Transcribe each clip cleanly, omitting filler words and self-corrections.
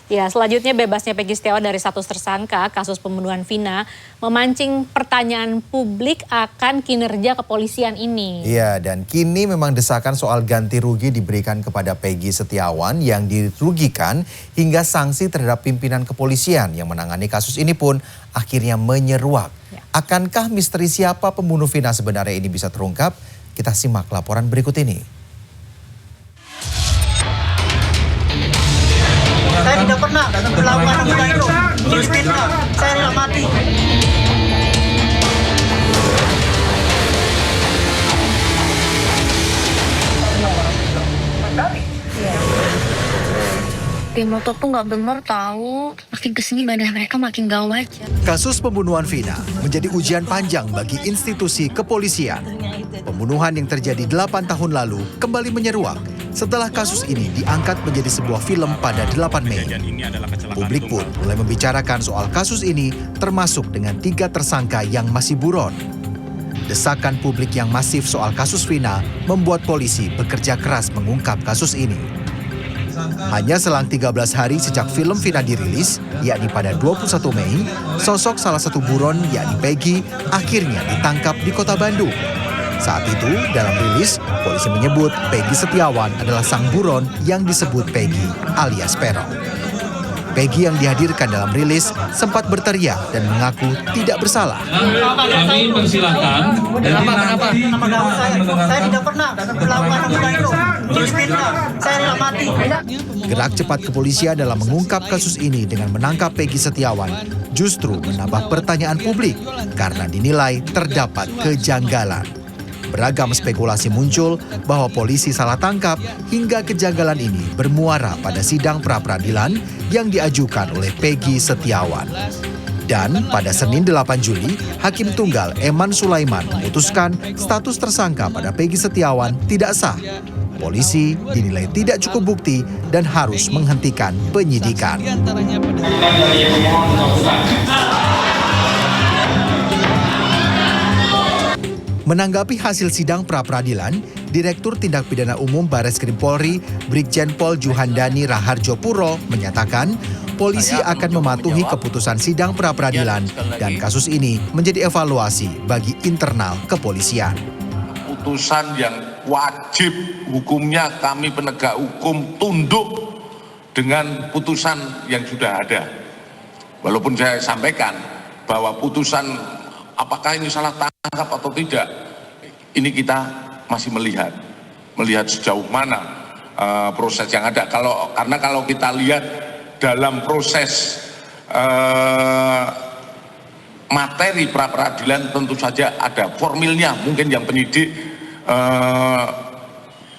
Ya, selanjutnya bebasnya Peggy Setiawan dari status tersangka kasus pembunuhan Vina memancing pertanyaan publik akan kinerja kepolisian ini. Iya, dan kini memang desakan soal ganti rugi diberikan kepada Peggy Setiawan yang dirugikan hingga sanksi terhadap pimpinan kepolisian yang menangani kasus ini pun akhirnya menyeruak. Ya. Akankah misteri siapa pembunuh Vina sebenarnya ini bisa terungkap? Kita simak laporan berikut ini. Saya tidak pernah melakukan hal itu. Saya rela mati. Tim motor tuh nggak bener tahu. Makin kesini badan mereka makin gak wajar. Kasus pembunuhan Vina menjadi ujian panjang bagi institusi kepolisian. Pembunuhan yang terjadi 8 tahun lalu kembali menyeruak setelah kasus ini diangkat menjadi sebuah film pada 8 Mei. Publik pun mulai membicarakan soal kasus ini termasuk dengan 3 tersangka yang masih buron. Desakan publik yang masif soal kasus Vina membuat polisi bekerja keras mengungkap kasus ini. Hanya selang 13 hari sejak film Vina dirilis, yakni pada 21 Mei, sosok salah satu buron yakni Peggy akhirnya ditangkap di kota Bandung. Saat itu, dalam rilis, polisi menyebut Peggy Setiawan adalah sang buron yang disebut Peggy alias Peron. Peggy yang dihadirkan dalam rilis sempat berteriak dan mengaku tidak bersalah. Kami persilakan. Saya tidak pernah melakukan hal itu. Saya rela mati. Gerak cepat kepolisian dalam mengungkap kasus ini dengan menangkap Peggy Setiawan justru menambah pertanyaan publik karena dinilai terdapat kejanggalan. Beragam spekulasi muncul bahwa polisi salah tangkap hingga kejanggalan ini bermuara pada sidang pra-peradilan yang diajukan oleh Peggy Setiawan. Dan pada Senin 8 Juli, Hakim Tunggal Eman Sulaiman memutuskan status tersangka pada Peggy Setiawan tidak sah. Polisi dinilai tidak cukup bukti dan harus menghentikan penyidikan. Menanggapi hasil sidang pra-peradilan, Direktur Tindak Pidana Umum Bareskrim Polri, Brigjen Pol Juhandani Raharjo Puro menyatakan polisi akan mematuhi keputusan sidang pra-peradilan dan kasus ini menjadi evaluasi bagi internal kepolisian. Putusan yang wajib hukumnya kami penegak hukum tunduk dengan putusan yang sudah ada. Walaupun saya sampaikan bahwa putusan apakah ini salah tangkap atau tidak, ini kita masih melihat sejauh mana proses yang ada. Karena kalau kita lihat dalam proses materi pra-peradilan tentu saja ada formilnya, mungkin yang penyidik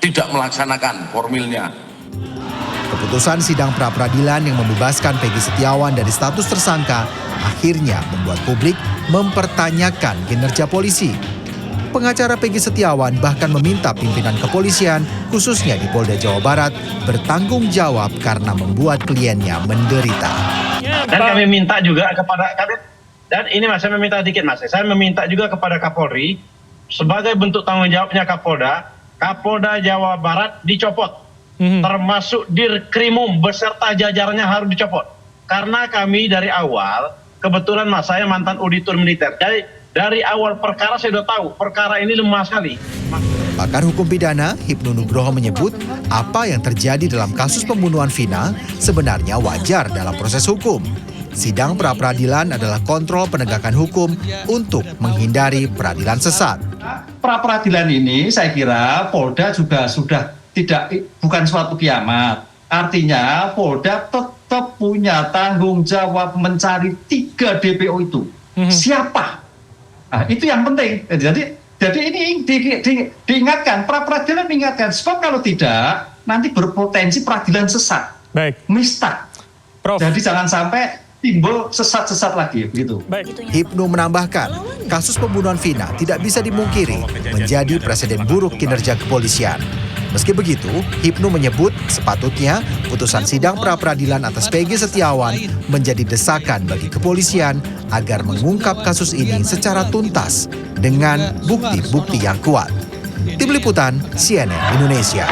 tidak melaksanakan formilnya. Keputusan sidang pra-peradilan yang membebaskan Peggy Setiawan dari status tersangka akhirnya membuat publik mempertanyakan kinerja polisi. Pengacara Peggy Setiawan bahkan meminta pimpinan kepolisian, khususnya di Polda Jawa Barat, bertanggung jawab karena membuat kliennya menderita. Dan kami minta juga kepada dan ini Mas, saya meminta dikit Mas, saya meminta juga kepada Kapolri sebagai bentuk tanggung jawabnya Kapolda Jawa Barat dicopot, termasuk Dirkrimum beserta jajarannya harus dicopot. Karena kami dari awal, kebetulan Mas, saya mantan auditor militer. Dari awal perkara saya sudah tahu, perkara ini lemah sekali. Pakar hukum pidana Hipnu Nugroho menyebut apa yang terjadi dalam kasus pembunuhan Vina sebenarnya wajar dalam proses hukum. Sidang pra-peradilan adalah kontrol penegakan hukum untuk menghindari peradilan sesat. Pra-peradilan ini saya kira Polda juga sudah bukan suatu kiamat. Artinya Polda tetap punya tanggung jawab mencari 3 DPO itu. Siapa? Nah, itu yang penting. Jadi ini diingatkan, pra-peradilan mengingatkan. Sebab kalau tidak, nanti berpotensi peradilan sesat. Baik. Mistak. Prof. Jadi jangan sampai timbul sesat-sesat lagi. Begitu. Baik. Hipnu menambahkan, kasus pembunuhan Vina tidak bisa dimungkiri menjadi presiden buruk kinerja kepolisian. Meski begitu, Hipnu menyebut sepatutnya putusan sidang pra-peradilan atas Peggy Setiawan menjadi desakan bagi kepolisian agar mengungkap kasus ini secara tuntas dengan bukti-bukti yang kuat. Tim Liputan CNN Indonesia.